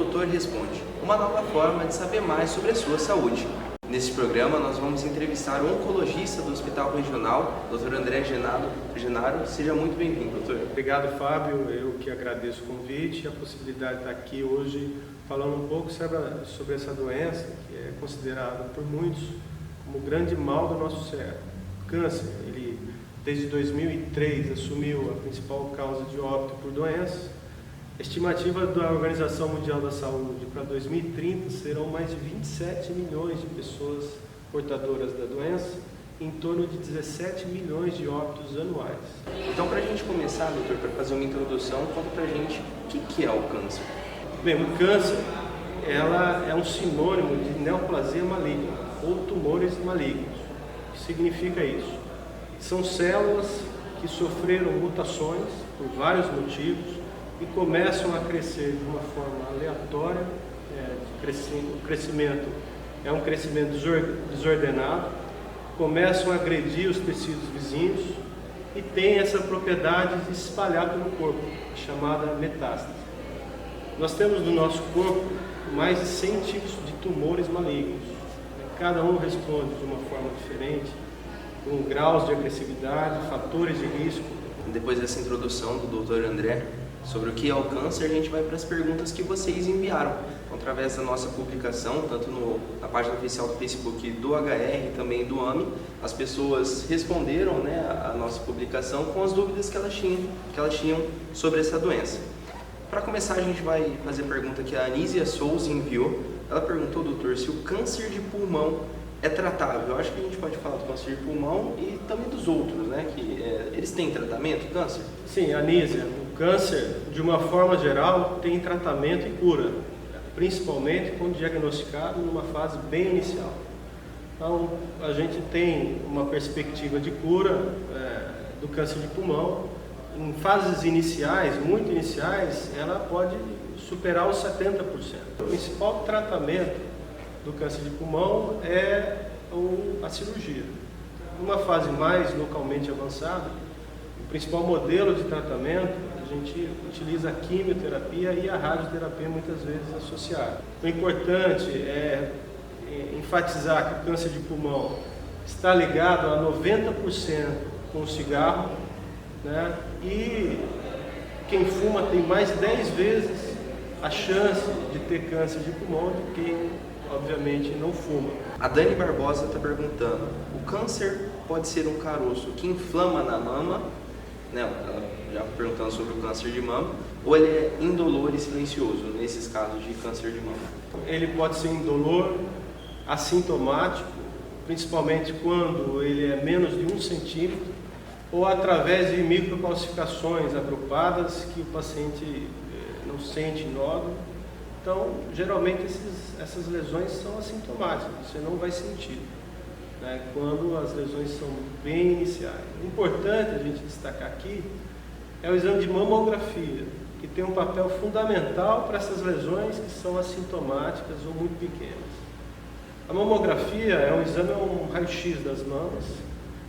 Doutor Responde, uma nova forma de saber mais sobre a sua saúde. Neste programa, nós vamos entrevistar o oncologista do Hospital Regional, Dr. André Genaro. Seja muito bem-vindo, doutor. Obrigado, Fábio. Eu que agradeço o convite e a possibilidade de estar aqui hoje falando um pouco sobre essa doença que é considerada por muitos como o grande mal do nosso século. O câncer, ele desde 2003 assumiu a principal causa de óbito por doença. A estimativa da Organização Mundial da Saúde para 2030 serão mais de 27 milhões de pessoas portadoras da doença, em torno de 17 milhões de óbitos anuais. Então, para a gente começar, doutor, para fazer uma introdução, conta para a gente o que é o câncer. Bem, o câncer ela é um sinônimo de neoplasia maligna, ou tumores malignos. O que significa isso? São células que sofreram mutações por vários motivos e começam a crescer de uma forma aleatória. O crescimento é um crescimento desordenado, começam a agredir os tecidos vizinhos e tem essa propriedade de se espalhar pelo corpo, chamada metástase. Nós temos no nosso corpo mais de 100 tipos de tumores malignos. Cada um responde de uma forma diferente, com graus de agressividade, fatores de risco. Depois dessa introdução do Dr. André sobre o que é o câncer, a gente vai para as perguntas que vocês enviaram. Então, através da nossa publicação, tanto na página oficial do Facebook do HR e também do AMI, as pessoas responderam, a nossa publicação com as dúvidas que elas tinham sobre essa doença. Para começar, a gente vai fazer a pergunta que a Anísia Souza enviou. Ela perguntou, doutor, se o câncer de pulmão é tratável. Eu acho que a gente pode falar do câncer de pulmão e também dos outros, eles têm tratamento, câncer? Sim, Anísia, o câncer, de uma forma geral, tem tratamento e cura, principalmente quando diagnosticado numa fase bem inicial. Então, a gente tem uma perspectiva de cura do câncer de pulmão. Em fases iniciais, muito iniciais, ela pode superar os 70%. O principal tratamento do câncer de pulmão é a cirurgia. Numa fase mais localmente avançada, o principal modelo de tratamento, a gente utiliza a quimioterapia e a radioterapia muitas vezes associada. O importante é enfatizar que o câncer de pulmão está ligado a 90% com o cigarro, e quem fuma tem mais de 10 vezes a chance de ter câncer de pulmão do que quem, obviamente, não fuma. A Dani Barbosa está perguntando, o câncer pode ser um caroço que inflama na mama, ela já perguntando sobre o câncer de mama, ou ele é indolor e silencioso, nesses casos de câncer de mama? Ele pode ser indolor, assintomático, principalmente quando ele é menos de 1 centímetro, ou através de microcalcificações agrupadas que o paciente não sente nódulo. Então, geralmente essas lesões são assintomáticas, você não vai sentir, quando as lesões são bem iniciais. O importante a gente destacar aqui é o exame de mamografia, que tem um papel fundamental para essas lesões que são assintomáticas ou muito pequenas. A mamografia é um exame, um raio-x das mamas.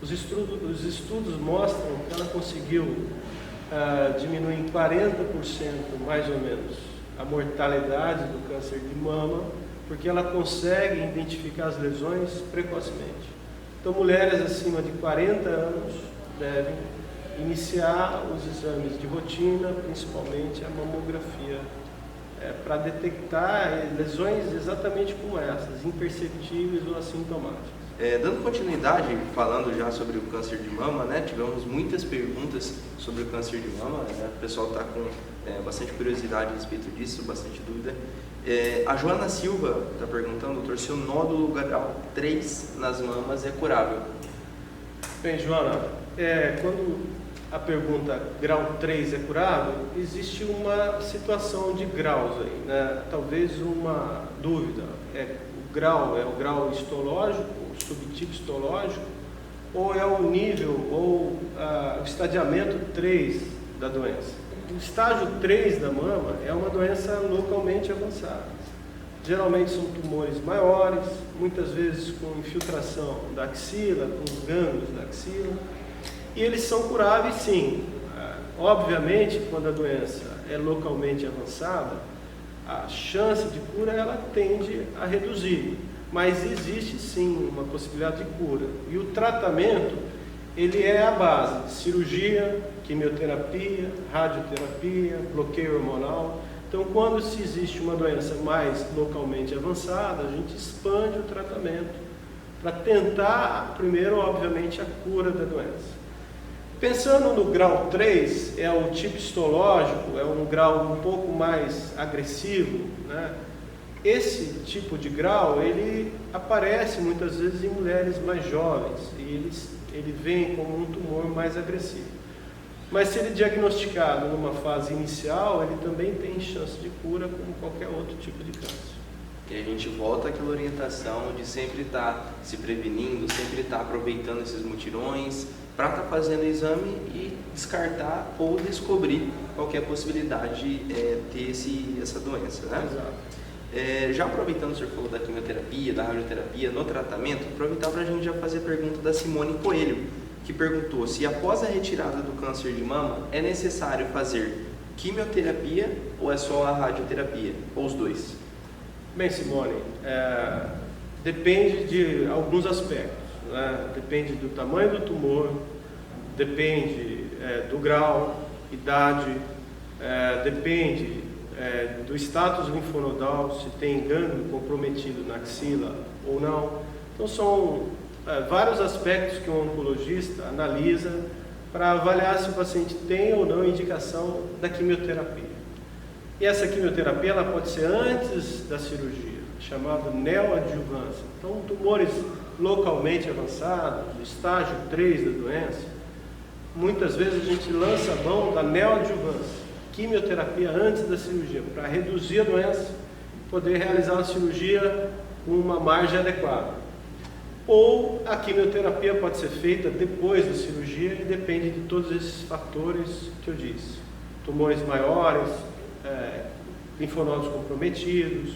Os estudos mostram que ela conseguiu diminuir em 40% mais ou menos a mortalidade do câncer de mama, porque ela consegue identificar as lesões precocemente. Então, mulheres acima de 40 anos devem iniciar os exames de rotina, principalmente a mamografia, para detectar lesões exatamente como essas, imperceptíveis ou assintomáticas. Dando continuidade, falando já sobre o câncer de mama, tivemos muitas perguntas sobre o câncer de mama, o pessoal está com bastante curiosidade a respeito disso, bastante dúvida. A Joana Silva está perguntando, doutor, se o nódulo grau 3 nas mamas é curável. Bem, Joana, quando a pergunta grau 3 é curável, existe uma situação de graus aí, talvez uma dúvida. O grau é o grau histológico, o subtipo histológico, ou é o nível ou o estadiamento 3 da doença. O estágio 3 da mama é uma doença localmente avançada. Geralmente são tumores maiores, muitas vezes com infiltração da axila, com os gânglios da axila, e eles são curáveis sim. Obviamente, quando a doença é localmente avançada, a chance de cura ela tende a reduzir, mas existe sim uma possibilidade de cura. E o tratamento, ele é a base: cirurgia, quimioterapia, radioterapia, bloqueio hormonal. Então, quando se existe uma doença mais localmente avançada, a gente expande o tratamento para tentar, primeiro, obviamente, a cura da doença. Pensando no grau 3, é o tipo histológico, é um grau um pouco mais agressivo, né? Esse tipo de grau, ele aparece muitas vezes em mulheres mais jovens e ele vem como um tumor mais agressivo. Mas se ele é diagnosticado numa fase inicial, ele também tem chance de cura como qualquer outro tipo de câncer. E a gente volta àquela orientação de sempre estar se prevenindo, sempre estar aproveitando esses mutirões para estar fazendo o exame e descartar ou descobrir qualquer possibilidade de ter essa doença, né? Exato. Já aproveitando, o senhor falou da quimioterapia, da radioterapia, no tratamento, aproveitar para a gente já fazer a pergunta da Simone Coelho, que perguntou se após a retirada do câncer de mama é necessário fazer quimioterapia ou é só a radioterapia, ou os dois? Bem, Simone, depende de alguns aspectos, né? Depende do tamanho do tumor, depende do grau, idade, depende do status linfonodal, se tem gânglio comprometido na axila ou não. Então são vários aspectos que um oncologista analisa para avaliar se o paciente tem ou não indicação da quimioterapia. E essa quimioterapia ela pode ser antes da cirurgia, chamada neoadjuvância. Então, tumores localmente avançados, estágio 3 da doença, muitas vezes a gente lança a mão da neoadjuvância, quimioterapia antes da cirurgia, para reduzir a doença e poder realizar a cirurgia com uma margem adequada. Ou a quimioterapia pode ser feita depois da cirurgia e depende de todos esses fatores que eu disse. Tumores maiores, linfonodos comprometidos,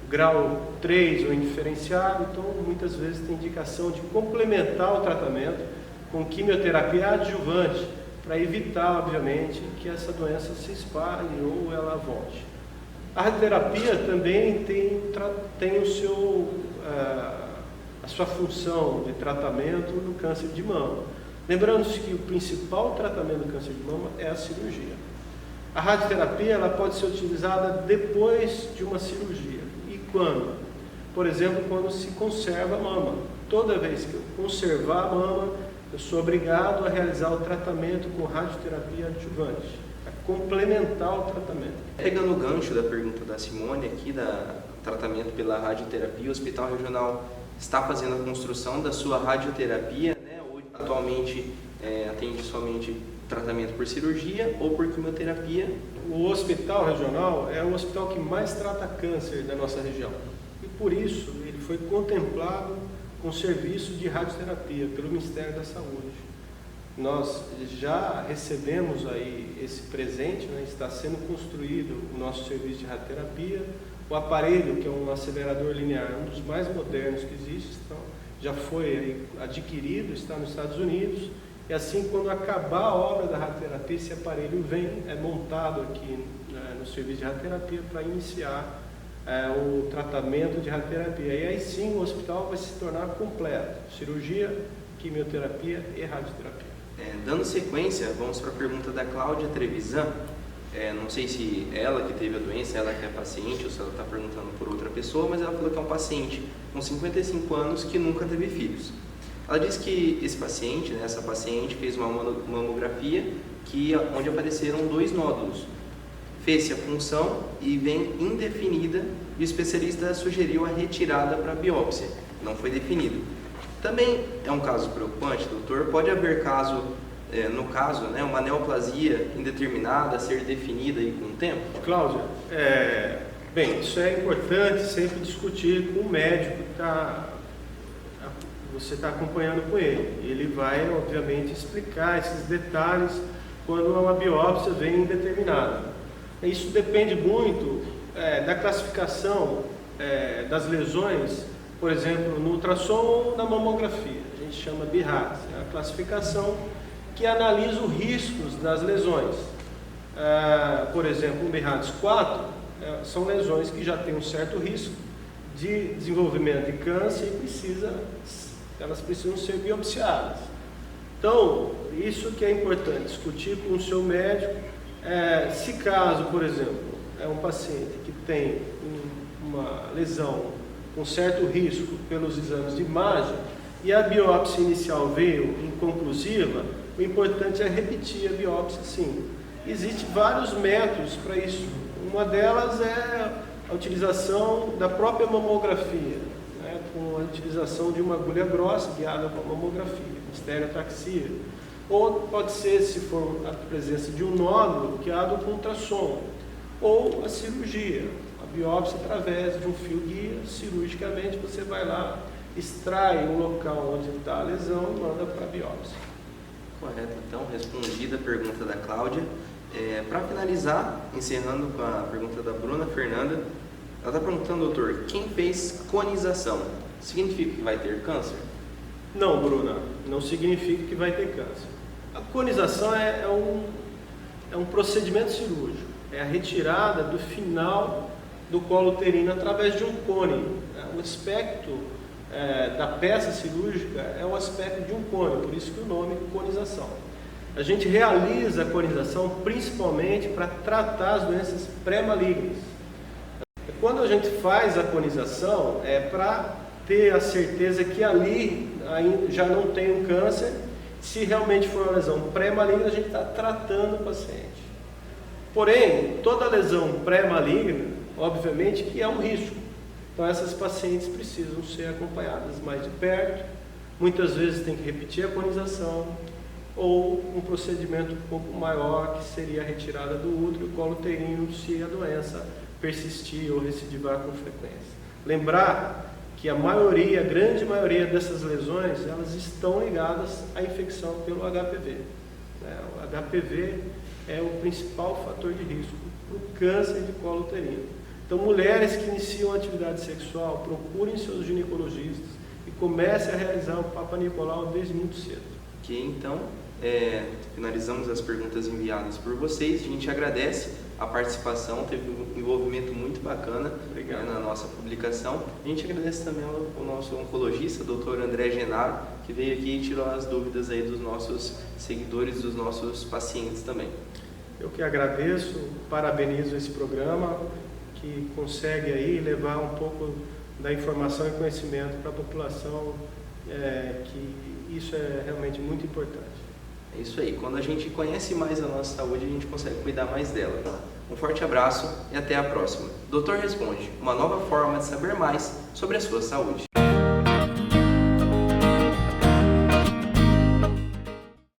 grau 3 ou indiferenciado, então muitas vezes tem indicação de complementar o tratamento com quimioterapia adjuvante, para evitar, obviamente, que essa doença se espalhe ou ela volte. A radioterapia também tem a sua função de tratamento no câncer de mama. Lembrando-se que o principal tratamento do câncer de mama é a cirurgia. A radioterapia ela pode ser utilizada depois de uma cirurgia. E quando? Por exemplo, quando se conserva a mama. Toda vez que eu conservar a mama, eu sou obrigado a realizar o tratamento com radioterapia adjuvante, para complementar o tratamento. Pegando o gancho da pergunta da Simone aqui, da tratamento pela radioterapia, o Hospital Regional está fazendo a construção da sua radioterapia, né? Hoje, atualmente atende somente tratamento por cirurgia ou por quimioterapia. O Hospital Regional é o hospital que mais trata câncer da nossa região e por isso ele foi contemplado com serviço de radioterapia pelo Ministério da Saúde. Nós já recebemos aí esse presente, né? Está sendo construído o nosso serviço de radioterapia. O aparelho, que é um acelerador linear, um dos mais modernos que existe, então, já foi aí adquirido, está nos Estados Unidos. E assim, quando acabar a obra da radioterapia, esse aparelho é montado aqui no serviço de radioterapia para iniciar o tratamento de radioterapia. E aí sim o hospital vai se tornar completo: cirurgia, quimioterapia e radioterapia. Dando sequência, vamos para a pergunta da Cláudia Trevisan. Não sei se ela que teve a doença, ela que é paciente, ou se ela está perguntando por outra pessoa, mas ela falou que é um paciente com 55 anos que nunca teve filhos. Ela disse que esse paciente, né, essa paciente, fez uma mamografia onde apareceram 2 nódulos. Fez-se a punção e vem indefinida e o especialista sugeriu a retirada para biópsia. Não foi definido. Também é um caso preocupante, doutor? Pode haver caso, no caso, né, uma neoplasia indeterminada a ser definida aí com o tempo? Cláudia, bem, isso é importante sempre discutir com o médico que você está acompanhando com ele. Ele vai, obviamente, explicar esses detalhes quando uma biópsia vem indeterminada. Isso depende muito da classificação das lesões, por exemplo, no ultrassom ou na mamografia. A gente chama BIRADS, é a classificação que analisa os riscos das lesões. Por exemplo, um BIRADS 4 são lesões que já têm um certo risco de desenvolvimento de câncer e elas precisam ser biopsiadas. Então, isso que é importante, discutir com o seu médico. Se caso, por exemplo, é um paciente que tem uma lesão com certo risco pelos exames de imagem e a biópsia inicial veio inconclusiva, o importante é repetir a biópsia, sim. Existem vários métodos para isso. Uma delas é a utilização da própria mamografia, né, com a utilização de uma agulha grossa guiada com a mamografia, estereotaxia. Ou pode ser, se for a presença de um nódulo, guiado com ultrassom. Ou a cirurgia, a biópsia através de um fio guia, cirurgicamente você vai lá, extrai o local onde está a lesão e manda para a biópsia. Correto, então, respondida a pergunta da Cláudia. Para finalizar, encerrando com a pergunta da Bruna Fernanda, ela está perguntando, doutor, quem fez conização significa que vai ter câncer? Não, Bruna, não significa que vai ter câncer. A conização é um procedimento cirúrgico, é a retirada do final do colo uterino através de um cone. O aspecto da peça cirúrgica é o aspecto de um cone, por isso que o nome é conização. A gente realiza a conização principalmente para tratar as doenças pré-malignas. Quando a gente faz a conização, é para ter a certeza que ali já não tem um câncer. Se realmente for uma lesão pré-maligna, a gente está tratando o paciente. Porém, toda lesão pré-maligna, obviamente que é um risco. Então essas pacientes precisam ser acompanhadas mais de perto. Muitas vezes tem que repetir a conização, ou um procedimento um pouco maior, que seria a retirada do útero e colo uterino, se a doença persistir ou recidivar com frequência. Lembrar que a grande maioria dessas lesões, elas estão ligadas à infecção pelo HPV. O HPV é o principal fator de risco para o câncer de colo uterino. Então, mulheres que iniciam a atividade sexual, procurem seus ginecologistas e comecem a realizar o Papa Nicolau desde muito cedo. Ok, então, finalizamos as perguntas enviadas por vocês. A gente agradece a participação, teve um envolvimento muito bacana na nossa publicação. A gente agradece também ao nosso oncologista, Dr. André Genaro, que veio aqui e tirou as dúvidas aí dos nossos seguidores, dos nossos pacientes também. Eu que agradeço, parabenizo esse programa, que consegue aí levar um pouco da informação e conhecimento para a população, que isso é realmente muito importante. É isso aí, quando a gente conhece mais a nossa saúde, a gente consegue cuidar mais dela. Um forte abraço e até a próxima. Doutor Responde, uma nova forma de saber mais sobre a sua saúde.